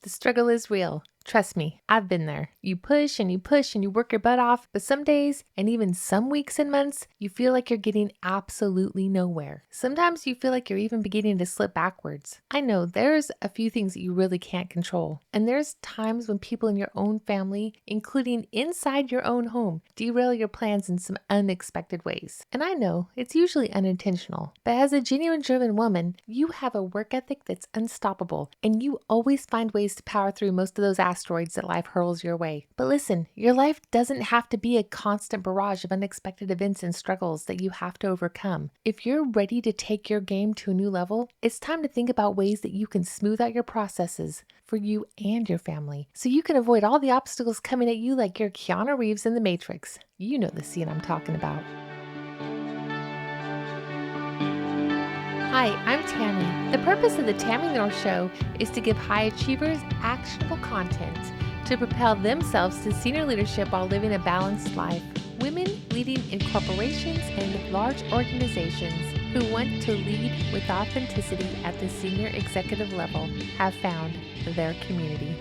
The struggle is real. Trust me, I've been there. You push and you work your butt off, but some days and even some weeks and months, you feel like you're getting absolutely nowhere. Sometimes you feel like you're even beginning to slip backwards. I know there's a few things that you really can't control, and there's times when people in your own family, including inside your own home, derail your plans in some unexpected ways. And I know it's usually unintentional, but as a genuine driven woman, you have a work ethic that's unstoppable, and you always find ways to power through most of those asteroids that life hurls your way. But listen, your life doesn't have to be a constant barrage of unexpected events and struggles that you have to overcome. If you're ready to take your game to a new level, it's time to think about ways that you can smooth out your processes for you and your family, so you can avoid all the obstacles coming at you like you're Keanu Reeves in The Matrix. You know the scene I'm talking about. Hi, I'm Tammy. The purpose of the Tammy North Show is to give high achievers actionable content to propel themselves to senior leadership while living a balanced life. Women leading in corporations and large organizations who want to lead with authenticity at the senior executive level have found their community.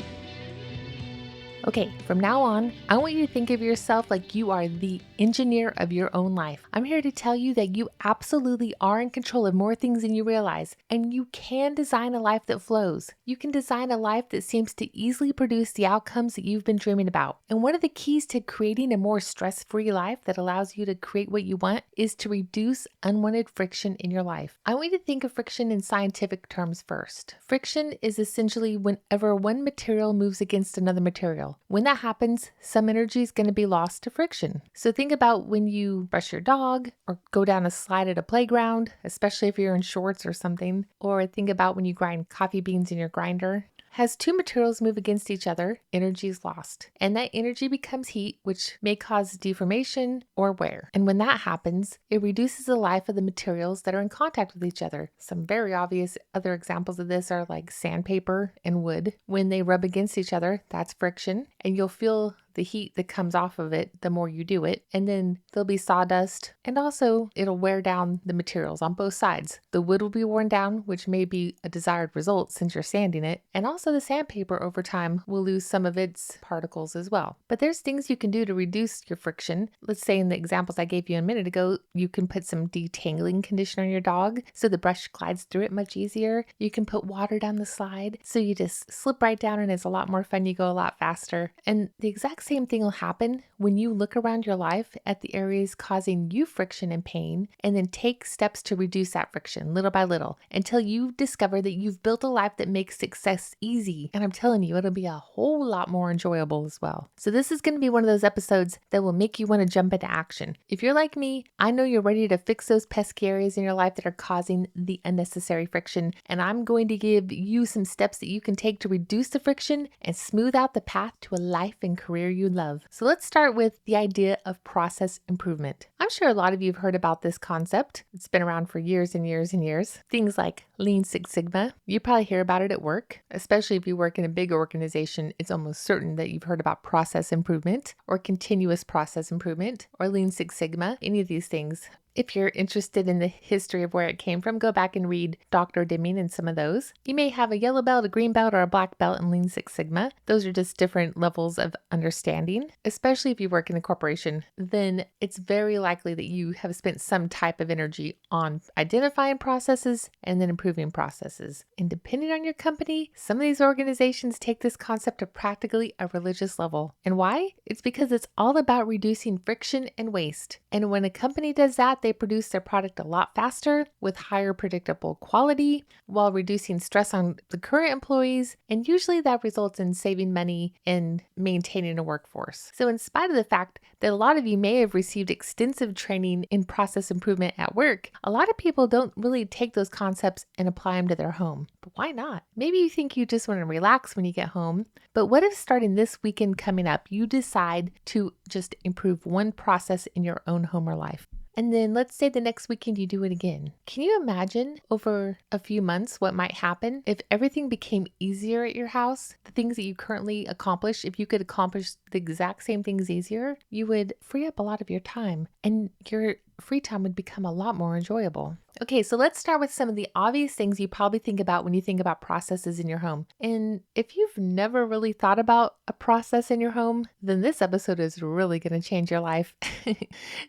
Okay, from now on, I want you to think of yourself like you are the engineer of your own life. I'm here to tell you that you absolutely are in control of more things than you realize, and you can design a life that flows. You can design a life that seems to easily produce the outcomes that you've been dreaming about. And one of the keys to creating a more stress-free life that allows you to create what you want is to reduce unwanted friction in your life. I want you to think of friction in scientific terms first. Friction is essentially whenever one material moves against another material. When that happens, some energy is going to be lost to friction. So think about when you brush your dog or go down a slide at a playground, especially if you're in shorts or something, or think about when you grind coffee beans in your grinder. As two materials move against each other, energy is lost, and that energy becomes heat, which may cause deformation or wear. And when that happens, it reduces the life of the materials that are in contact with each other. Some very obvious other examples of this are like sandpaper and wood. When they rub against each other, that's friction, and you'll feel the heat that comes off of it the more you do it. And then there'll be sawdust, and also it'll wear down the materials on both sides. The wood will be worn down, which may be a desired result since you're sanding it. And also the sandpaper over time will lose some of its particles as well. But there's things you can do to reduce your friction. Let's say in the examples I gave you a minute ago, you can put some detangling conditioner on your dog so the brush glides through it much easier. You can put water down the slide so you just slip right down and it's a lot more fun. You go a lot faster. And the exact same thing will happen when you look around your life at the areas causing you friction and pain, and then take steps to reduce that friction little by little until you discover that you've built a life that makes success easy. And I'm telling you, it'll be a whole lot more enjoyable as well. So this is going to be one of those episodes that will make you want to jump into action. If you're like me, I know you're ready to fix those pesky areas in your life that are causing the unnecessary friction, and I'm going to give you some steps that you can take to reduce the friction and smooth out the path to a life and career you love. So let's start with the idea of process improvement. I'm sure a lot of you have heard about this concept. It's been around for years and years and years. Things like Lean Six Sigma. You probably hear about it at work, especially if you work in a big organization. It's almost certain that you've heard about process improvement or continuous process improvement or Lean Six Sigma, any of these things. If you're interested in the history of where it came from, go back and read Dr. Deming and some of those. You may have a yellow belt, a green belt, or a black belt in Lean Six Sigma. Those are just different levels of understanding. Especially if you work in a corporation, then it's very likely that you have spent some type of energy on identifying processes and then improving processes. And depending on your company, some of these organizations take this concept to practically a religious level. And why? It's because it's all about reducing friction and waste. And when a company does that, they produce their product a lot faster with higher predictable quality while reducing stress on the current employees. And usually that results in saving money and maintaining a workforce. So in spite of the fact that a lot of you may have received extensive training in process improvement at work, a lot of people don't really take those concepts and apply them to their home. But why not? Maybe you think you just want to relax when you get home, but what if starting this weekend coming up, you decide to just improve one process in your own home or life? And then let's say the next weekend you do it again. Can you imagine over a few months what might happen if everything became easier at your house? The things that you currently accomplish, if you could accomplish the exact same things easier, you would free up a lot of your time and your free time would become a lot more enjoyable. Okay, so let's start with some of the obvious things you probably think about when you think about processes in your home. And if you've never really thought about a process in your home, then this episode is really going to change your life.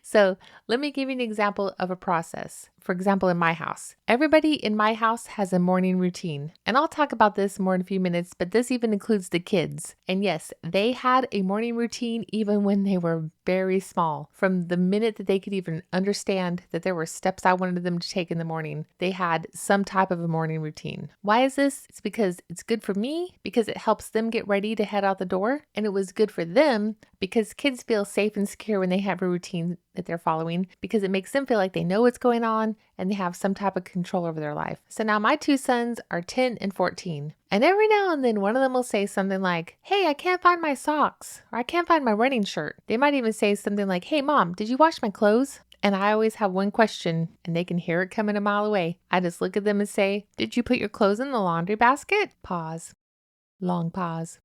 So let me give you an example of a process. For example, in my house, everybody in my house has a morning routine. And I'll talk about this more in a few minutes, but this even includes the kids. And yes, they had a morning routine even when they were very small. From the minute that they could even understand that there were steps I wanted them to take in the morning, they had some type of a morning routine. Why is this? It's because it's good for me, because it helps them get ready to head out the door. And it was good for them because kids feel safe and secure when they have a routine that they're following, because it makes them feel like they know what's going on and they have some type of control over their life. So now my two sons are 10 and 14. And every now and then one of them will say something like, "Hey, I can't find my socks," or "I can't find my running shirt." They might even say something like, "Hey, Mom, did you wash my clothes?" And I always have one question, and they can hear it coming a mile away. I just look at them and say, "Did you put your clothes in the laundry basket?" Pause. Long pause.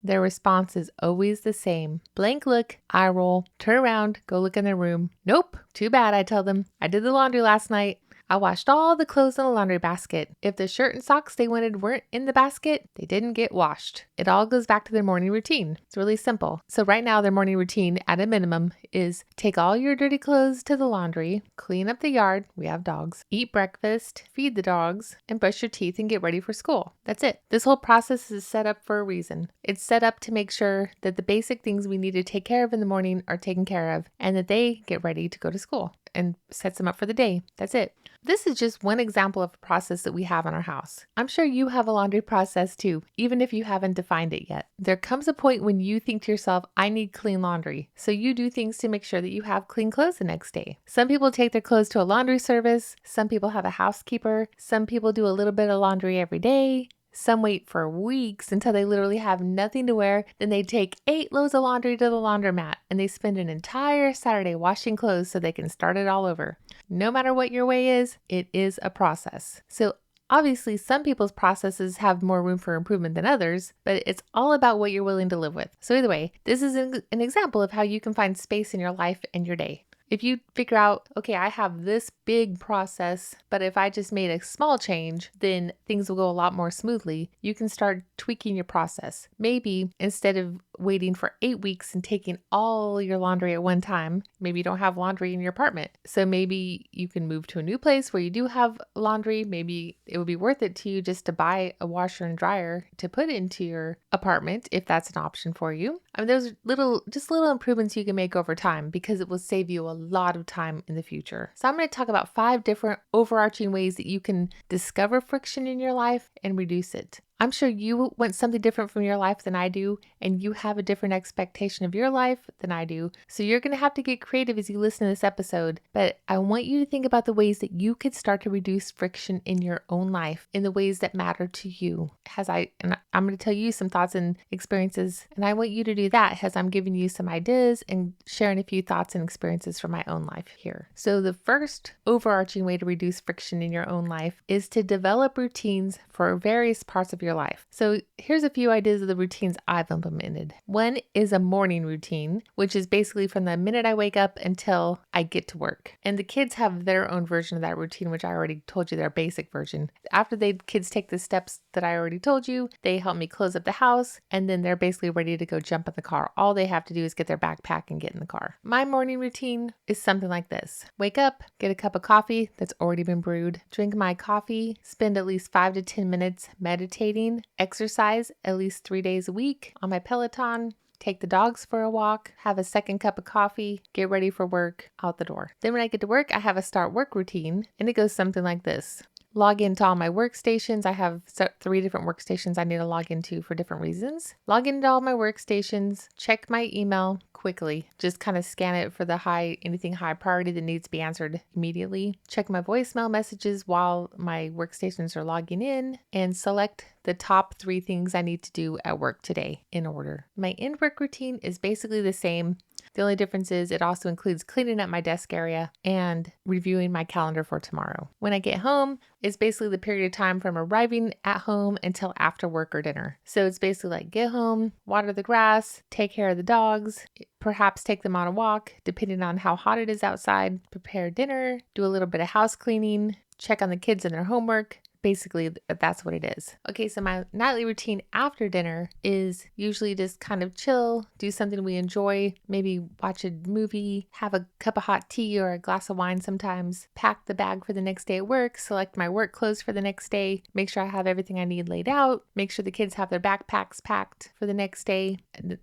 Their response is always the same. Blank look, eye roll, turn around, go look in their room. "Nope, too bad," I tell them. "I did the laundry last night. I washed all the clothes in the laundry basket. If the shirt and socks they wanted weren't in the basket, they didn't get washed." It all goes back to their morning routine. It's really simple. So right now, their morning routine at a minimum is take all your dirty clothes to the laundry, clean up the yard, we have dogs, eat breakfast, feed the dogs, and brush your teeth and get ready for school. That's it. This whole process is set up for a reason. It's set up to make sure that the basic things we need to take care of in the morning are taken care of and that they get ready to go to school and sets them up for the day. That's it. This is just one example of a process that we have in our house. I'm sure you have a laundry process too, even if you haven't defined it yet. There comes a point when you think to yourself, "I need clean laundry." So you do things to make sure that you have clean clothes the next day. Some people take their clothes to a laundry service. Some people have a housekeeper. Some people do a little bit of laundry every day. Some wait for weeks until they literally have nothing to wear. Then they take 8 loads of laundry to the laundromat and they spend an entire Saturday washing clothes so they can start it all over. No matter what your way is, it is a process. So obviously, some people's processes have more room for improvement than others, but it's all about what you're willing to live with. So either way, this is an example of how you can find space in your life and your day. If you figure out, okay, I have this big process, but if I just made a small change, then things will go a lot more smoothly. You can start tweaking your process. Maybe instead of waiting for 8 weeks and taking all your laundry at one time, maybe you don't have laundry in your apartment. So maybe you can move to a new place where you do have laundry. Maybe it would be worth it to you just to buy a washer and dryer to put into your apartment if that's an option for you. I mean, there's little improvements you can make over time because it will save you a lot of time in the future. So I'm going to talk about 5 different overarching ways that you can discover friction in your life and reduce it. I'm sure you want something different from your life than I do, and you have a different expectation of your life than I do. So you're going to have to get creative as you listen to this episode. But I want you to think about the ways that you could start to reduce friction in your own life in the ways that matter to you. And I'm going to tell you some thoughts and experiences, and I want you to do that as I'm giving you some ideas and sharing a few thoughts and experiences from my own life here. So the first overarching way to reduce friction in your own life is to develop routines for various parts of your life. So here's a few ideas of the routines I've implemented. One is a morning routine, which is basically from the minute I wake up until I get to work. And the kids have their own version of that routine, which I already told you their basic version. After the kids take the steps that I already told you, they help me close up the house, and then they're basically ready to go jump in the car. All they have to do is get their backpack and get in the car. My morning routine is something like this. Wake up, get a cup of coffee that's already been brewed, drink my coffee, spend at least 5 to 10 minutes meditating, exercise at least 3 days a week on my Peloton, take the dogs for a walk, have a second cup of coffee, get ready for work, out the door. Then when I get to work, I have a start work routine, and it goes something like this. Log into all my workstations. I have 3 different workstations I need to log into for different reasons. Log into all my workstations, check my email quickly. Just kind of scan it for anything high priority that needs to be answered immediately. Check my voicemail messages while my workstations are logging in, and select the top 3 things I need to do at work today in order. My end work routine is basically the same. The only difference is it also includes cleaning up my desk area and reviewing my calendar for tomorrow. When I get home, it's basically the period of time from arriving at home until after work or dinner. So it's basically like get home, water the grass, take care of the dogs, perhaps take them on a walk, depending on how hot it is outside, prepare dinner, do a little bit of house cleaning, check on the kids and their homework. Basically, that's what it is. Okay, so my nightly routine after dinner is usually just kind of chill, do something we enjoy, maybe watch a movie, have a cup of hot tea or a glass of wine sometimes, pack the bag for the next day at work, select my work clothes for the next day, make sure I have everything I need laid out, make sure the kids have their backpacks packed for the next day,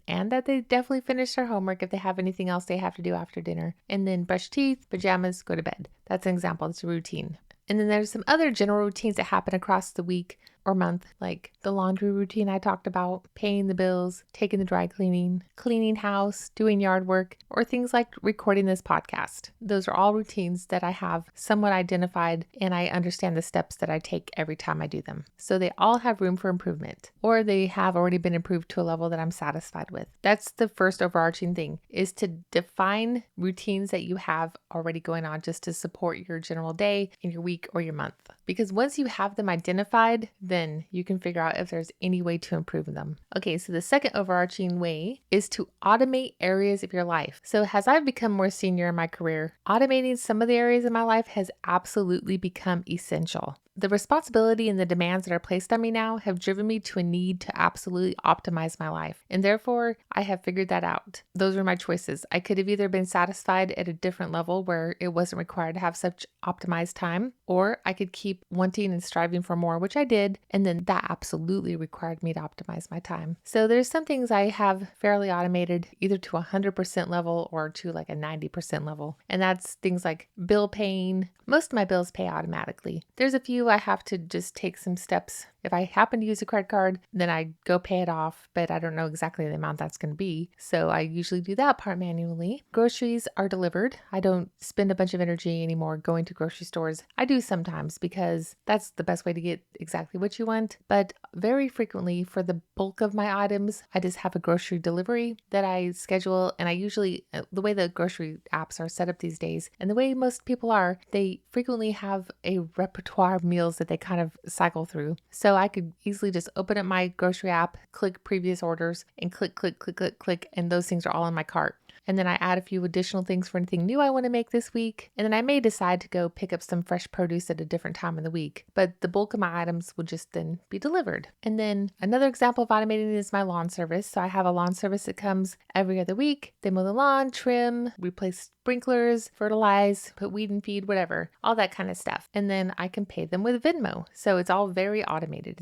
and that they definitely finish their homework if they have anything else they have to do after dinner, and then brush teeth, pajamas, go to bed. That's an example. It's a routine. And then there's some other general routines that happen across the week or month, like the laundry routine I talked about, paying the bills, taking the dry cleaning, cleaning house, doing yard work, or things like recording this podcast. Those are all routines that I have somewhat identified, and I understand the steps that I take every time I do them. So they all have room for improvement, or they have already been improved to a level that I'm satisfied with. That's the first overarching thing, is to define routines that you have already going on just to support your general day and your week or your month. Because once you have them identified, then you can figure out if there's any way to improve them. Okay, so the second overarching way is to automate areas of your life. So as I've become more senior in my career, automating some of the areas of my life has absolutely become essential. The responsibility and the demands that are placed on me now have driven me to a need to absolutely optimize my life. And therefore, I have figured that out. Those were my choices. I could have either been satisfied at a different level where it wasn't required to have such optimized time, or I could keep wanting and striving for more, which I did. And then that absolutely required me to optimize my time. So there's some things I have fairly automated either to 100% level or to like a 90% level. And that's things like bill paying. Most of my bills pay automatically. There's a few I have to just take some steps. If I happen to use a credit card, then I go pay it off, but I don't know exactly the amount that's going to be. So I usually do that part manually. Groceries are delivered. I don't spend a bunch of energy anymore going to grocery stores. I do sometimes because that's the best way to get exactly what you want. But very frequently for the bulk of my items, I just have a grocery delivery that I schedule. And I usually, the way the grocery apps are set up these days and the way most people are, they frequently have a repertoire of meals that they kind of cycle through. So I could easily just open up my grocery app, click previous orders, and click, and those things are all in my cart. And then I add a few additional things for anything new I want to make this week. And then I may decide to go pick up some fresh produce at a different time of the week. But the bulk of my items would just then be delivered. And then another example of automating is my lawn service. So I have a lawn service that comes every other week. They mow the lawn, trim, replace sprinklers, fertilize, put weed and feed, whatever, all that kind of stuff. And then I can pay them with Venmo. So it's all very automated.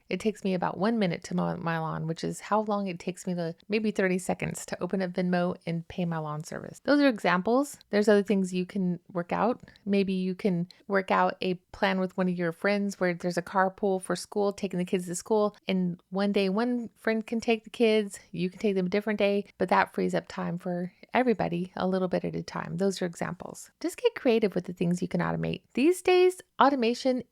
It takes me about 1 minute to mow my lawn, which is how long it takes me to maybe 30 seconds to open up Venmo and pay my lawn service. Those are examples. There's other things you can work out. Maybe you can work out a plan with one of your friends where there's a carpool for school, taking the kids to school. And one day, one friend can take the kids, you can take them a different day, but that frees up time for everybody a little bit at a time. Those are examples. Just get creative with the things you can automate. These days, automation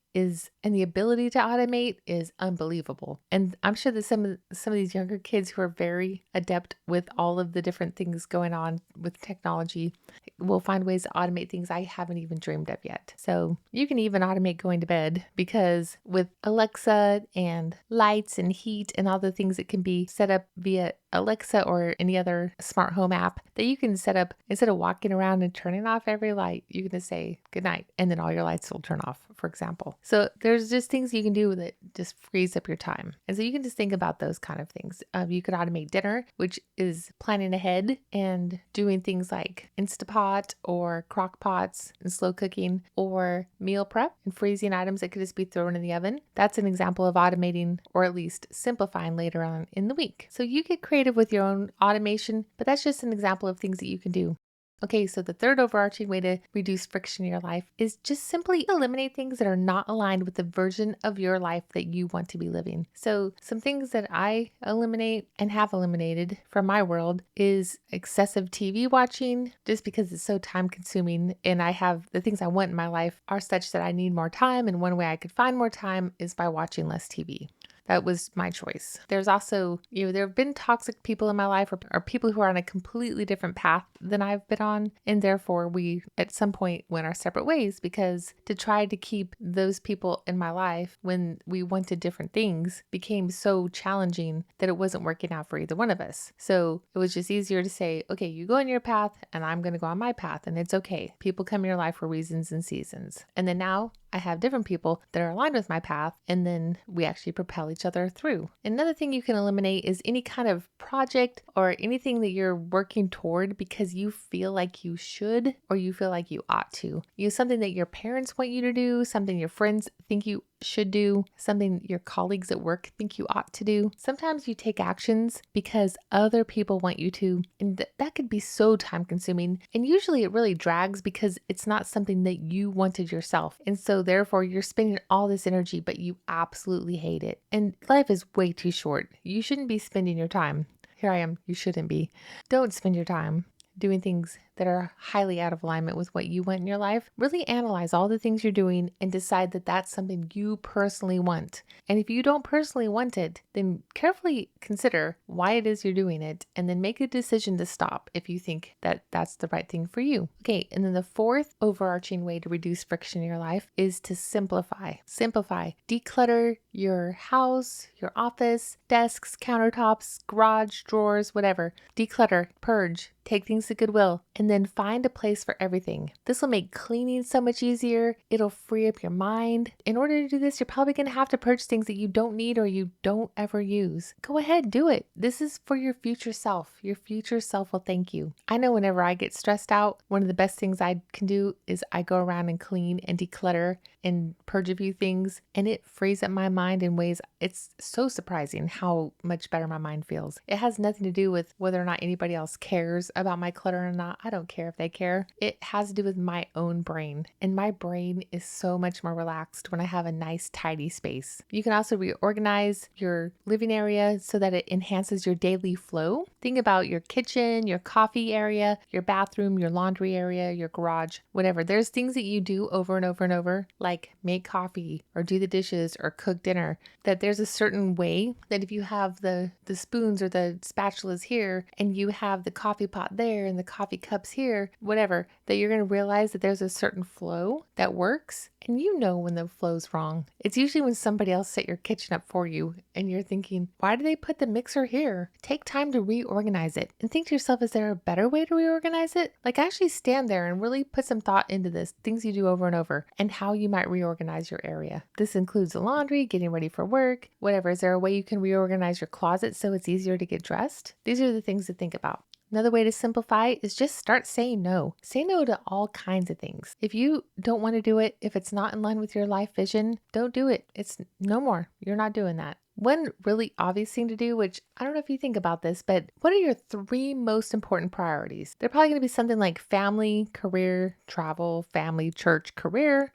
and the ability to automate is unbelievable. And I'm sure that some of these younger kids who are very adept with all of the different things going on with technology will find ways to automate things I haven't even dreamed of yet. So you can even automate going to bed, because with Alexa and lights and heat and all the things that can be set up via Alexa or any other smart home app that you can set up, instead of walking around and turning off every light, you can just say good night and then all your lights will turn off, for example. So there's just things you can do that just frees up your time. And so you can just think about those kind of things. You could automate dinner, which is planning ahead and doing things like Instapot or crock pots and slow cooking, or meal prep and freezing items that could just be thrown in the oven. That's an example of automating, or at least simplifying later on in the week. So you get creative with your own automation, but that's just an example of things that you can do. Okay, so the third overarching way to reduce friction in your life is just simply eliminate things that are not aligned with the version of your life that you want to be living. So some things that I eliminate and have eliminated from my world is excessive TV watching, just because it's so time consuming, and I have the things I want in my life are such that I need more time, and one way I could find more time is by watching less TV. That was my choice. There's also, there have been toxic people in my life or people who are on a completely different path than I've been on. And therefore, we at some point went our separate ways because to try to keep those people in my life when we wanted different things became so challenging that it wasn't working out for either one of us. So it was just easier to say, okay, you go on your path and I'm going to go on my path, and it's okay. People come in your life for reasons and seasons. And then now I have different people that are aligned with my path, and then we actually propel each other through. Another thing you can eliminate is any kind of project or anything that you're working toward because you feel like you should or you feel like you ought to. Something that your parents want you to do, something your friends think you should do, something your colleagues at work think you ought to do. Sometimes you take actions because other people want you to, and that could be so time consuming. And usually it really drags because it's not something that you wanted yourself. And so therefore you're spending all this energy, but you absolutely hate it. And life is way too short. You shouldn't be spending your time. Here I am. You shouldn't be. Don't spend your time doing things that are highly out of alignment with what you want in your life. Really analyze all the things you're doing and decide that that's something you personally want. And if you don't personally want it, then carefully consider why it is you're doing it and then make a decision to stop if you think that that's the right thing for you. Okay, and then the fourth overarching way to reduce friction in your life is to simplify. Simplify. Declutter your house, your office, desks, countertops, garage, drawers, whatever. Declutter, purge, take things to Goodwill, and then find a place for everything. This will make cleaning so much easier. It'll free up your mind. In order to do this, you're probably going to have to purge things that you don't need or you don't ever use. Go ahead, do it. This is for your future self. Your future self will thank you. I know whenever I get stressed out, one of the best things I can do is I go around and clean and declutter and purge a few things, and it frees up my mind in ways it's so surprising how much better my mind feels. It has nothing to do with whether or not anybody else cares about my clutter or not. I don't care if they care. It has to do with my own brain, and my brain is so much more relaxed when I have a nice tidy space. You can also reorganize your living area so that it enhances your daily flow. Think about your kitchen, your coffee area, your bathroom, your laundry area, your garage, whatever. There's things that you do over and over and over, like make coffee or do the dishes or cook dinner, that there's a certain way that if you have the spoons or the spatulas here and you have the coffee pot there and the coffee cups here, whatever, that you're going to realize that there's a certain flow that works. And you know when the flow's wrong. It's usually when somebody else set your kitchen up for you and you're thinking, why do they put the mixer here? Take time to reorganize it and think to yourself, is there a better way to reorganize it? Like actually stand there and really put some thought into this, things you do over and over, and how you might reorganize your area. This includes the laundry, getting ready for work, whatever. Is there a way you can reorganize your closet so it's easier to get dressed? These are the things to think about. Another way to simplify is just start saying no. Say no to all kinds of things. If you don't want to do it, if it's not in line with your life vision, don't do it. It's no more. You're not doing that. One really obvious thing to do, which I don't know if you think about this, but what are your 3 most important priorities? They're probably going to be something like family, career, travel, family, church, career,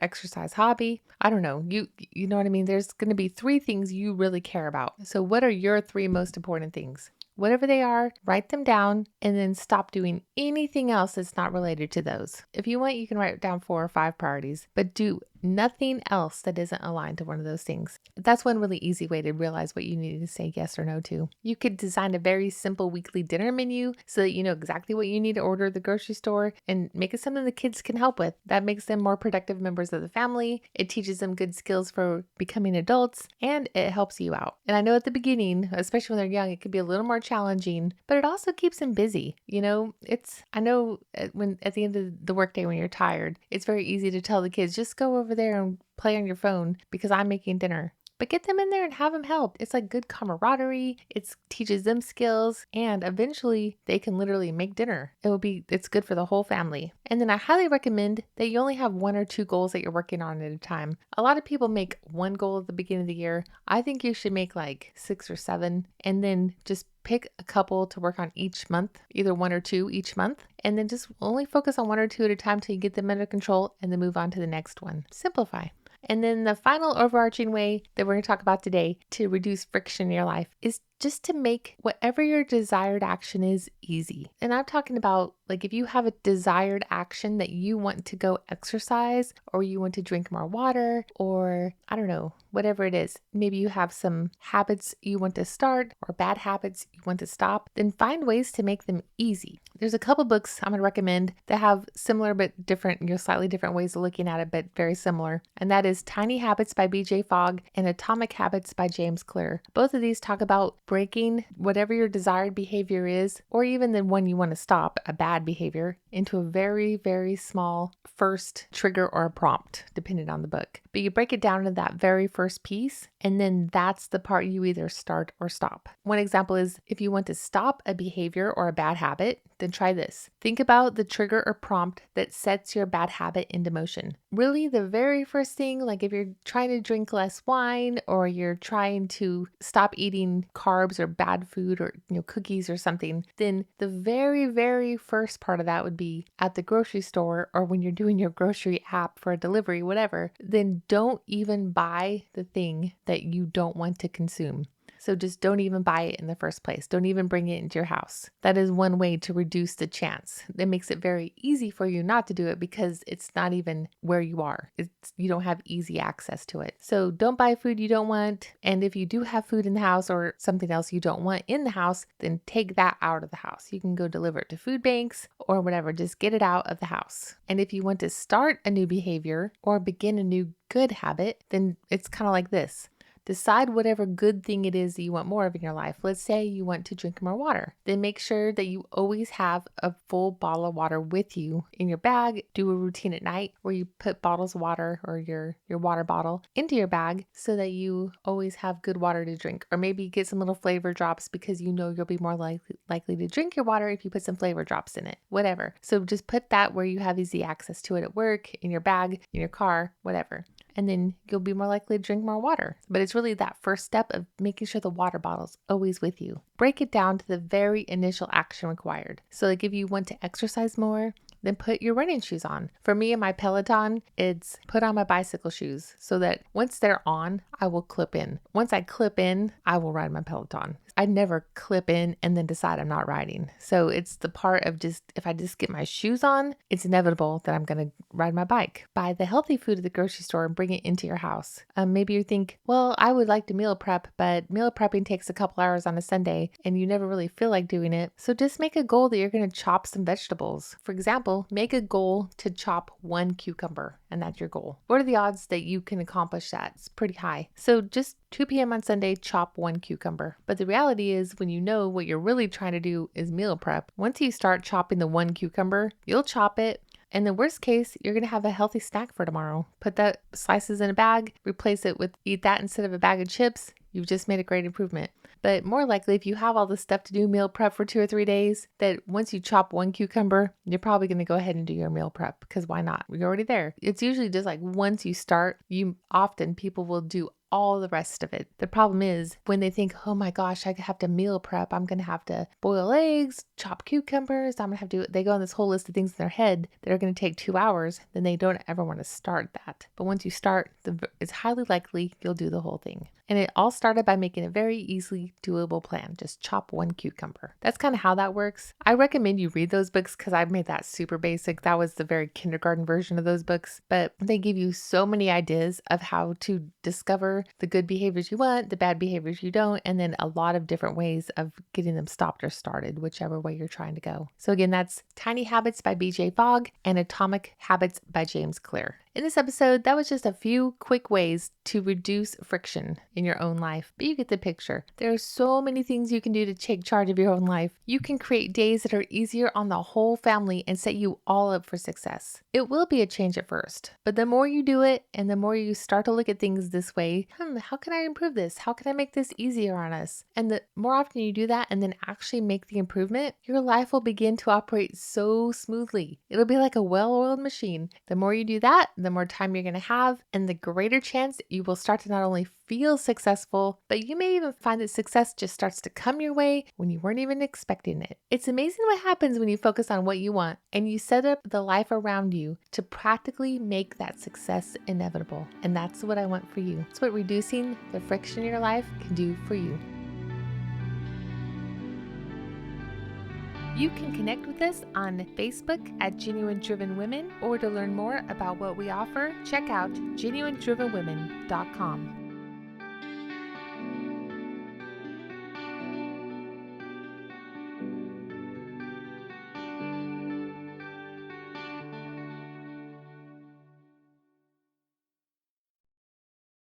exercise, hobby. I don't know. You know what I mean? There's going to be 3 things you really care about. So what are your 3 most important things? Whatever they are, write them down and then stop doing anything else that's not related to those. If you want, you can write down 4 or 5 priorities, but do nothing else that isn't aligned to one of those things. That's one really easy way to realize what you need to say yes or no to. You could design a very simple weekly dinner menu so that you know exactly what you need to order at the grocery store and make it something the kids can help with. That makes them more productive members of the family. It teaches them good skills for becoming adults, and it helps you out. And I know at the beginning, especially when they're young, it could be a little more challenging, but it also keeps them busy. I know when at the end of the workday when you're tired, it's very easy to tell the kids, just go over there and play on your phone because I'm making dinner. But get them in there and have them help. It's like good camaraderie. It teaches them skills, and eventually they can literally make dinner. It's good for the whole family. And then I highly recommend that you only have 1 or 2 goals that you're working on at a time. A lot of people make 1 goal at the beginning of the year. I think you should make like 6 or 7 and then just pick a couple to work on each month, either 1 or 2 each month, and then just only focus on 1 or 2 at a time till you get them under control and then move on to the next one. Simplify. And then the final overarching way that we're going to talk about today to reduce friction in your life is just to make whatever your desired action is easy. And I'm talking about like if you have a desired action that you want to go exercise or you want to drink more water or I don't know, whatever it is. Maybe you have some habits you want to start or bad habits you want to stop, then find ways to make them easy. There's a couple books I'm going to recommend that have similar but different, slightly different ways of looking at it, but very similar. And that is Tiny Habits by BJ Fogg and Atomic Habits by James Clear. Both of these talk about breaking whatever your desired behavior is, or even the one you want to stop, a bad behavior, into a very, very small first trigger or a prompt, depending on the book. But you break it down to that very first piece, and then that's the part you either start or stop. One example is if you want to stop a behavior or a bad habit, then try this. Think about the trigger or prompt that sets your bad habit into motion. Really, the very first thing, like if you're trying to drink less wine or you're trying to stop eating carbs or bad food or cookies or something, then the very, very first part of that would be at the grocery store or when you're doing your grocery app for a delivery, whatever, then don't even buy the thing that you don't want to consume. So just don't even buy it in the first place. Don't even bring it into your house. That is one way to reduce the chance. That makes it very easy for you not to do it because it's not even where you are. You don't have easy access to it. So don't buy food you don't want. And if you do have food in the house or something else you don't want in the house, then take that out of the house. You can go deliver it to food banks or whatever. Just get it out of the house. And if you want to start a new behavior or begin a new good habit, then it's kind of like this. Decide whatever good thing it is that you want more of in your life. Let's say you want to drink more water. Then make sure that you always have a full bottle of water with you in your bag. Do a routine at night where you put bottles of water or your water bottle into your bag so that you always have good water to drink. Or maybe get some little flavor drops because you'll be more likely to drink your water if you put some flavor drops in it. Whatever. So just put that where you have easy access to it at work, in your bag, in your car, whatever. And then you'll be more likely to drink more water. But it's really that first step of making sure the water bottle's always with you. Break it down to the very initial action required. So like if you want to exercise more, then put your running shoes on. For me and my Peloton, it's put on my bicycle shoes so that once they're on, I will clip in. Once I clip in, I will ride my Peloton. I never clip in and then decide I'm not riding. So it's the part of if I just get my shoes on, it's inevitable that I'm going to ride my bike. Buy the healthy food at the grocery store and bring it into your house. Maybe you think, well, I would like to meal prep, but meal prepping takes a couple hours on a Sunday and you never really feel like doing it. So just make a goal that you're going to chop some vegetables. For example, make a goal to chop 1 cucumber, and that's your goal. What are the odds that you can accomplish that? It's pretty high. So just 2 p.m. on Sunday, chop 1 cucumber. But the reality is when you know what you're really trying to do is meal prep, once you start chopping the 1 cucumber, you'll chop it. And the worst case, you're going to have a healthy snack for tomorrow. Put that slices in a bag, replace it with eat that instead of a bag of chips. You've just made a great improvement. But more likely, if you have all this stuff to do meal prep for 2 or 3 days, that once you chop 1 cucumber, you're probably going to go ahead and do your meal prep because why not? You're already there. It's usually just like once you start, people will do all the rest of it. The problem is when they think, oh my gosh, I have to meal prep. I'm going to have to boil eggs, chop cucumbers. I'm going to have to they go on this whole list of things in their head that are going to take 2 hours. Then they don't ever want to start that. But once you start, it's highly likely you'll do the whole thing. And it all started by making a very easily doable plan. Just chop 1 cucumber. That's kind of how that works. I recommend you read those books because I've made that super basic. That was the very kindergarten version of those books. But they give you so many ideas of how to discover the good behaviors you want, the bad behaviors you don't, and then a lot of different ways of getting them stopped or started, whichever way you're trying to go. So again, that's Tiny Habits by BJ Fogg and Atomic Habits by James Clear. In this episode, that was just a few quick ways to reduce friction in your own life, but you get the picture. There are so many things you can do to take charge of your own life. You can create days that are easier on the whole family and set you all up for success. It will be a change at first, but the more you do it and the more you start to look at things this way, how can I improve this? How can I make this easier on us? And the more often you do that and then actually make the improvement, your life will begin to operate so smoothly. It'll be like a well-oiled machine. The more you do that, the more time you're going to have, and the greater chance you will start to not only feel successful, but you may even find that success just starts to come your way when you weren't even expecting it. It's amazing what happens when you focus on what you want and you set up the life around you to practically make that success inevitable. And that's what I want for you. It's what reducing the friction in your life can do for you. You can connect with us on Facebook at Genuine Driven Women, or to learn more about what we offer, check out genuinedrivenwomen.com.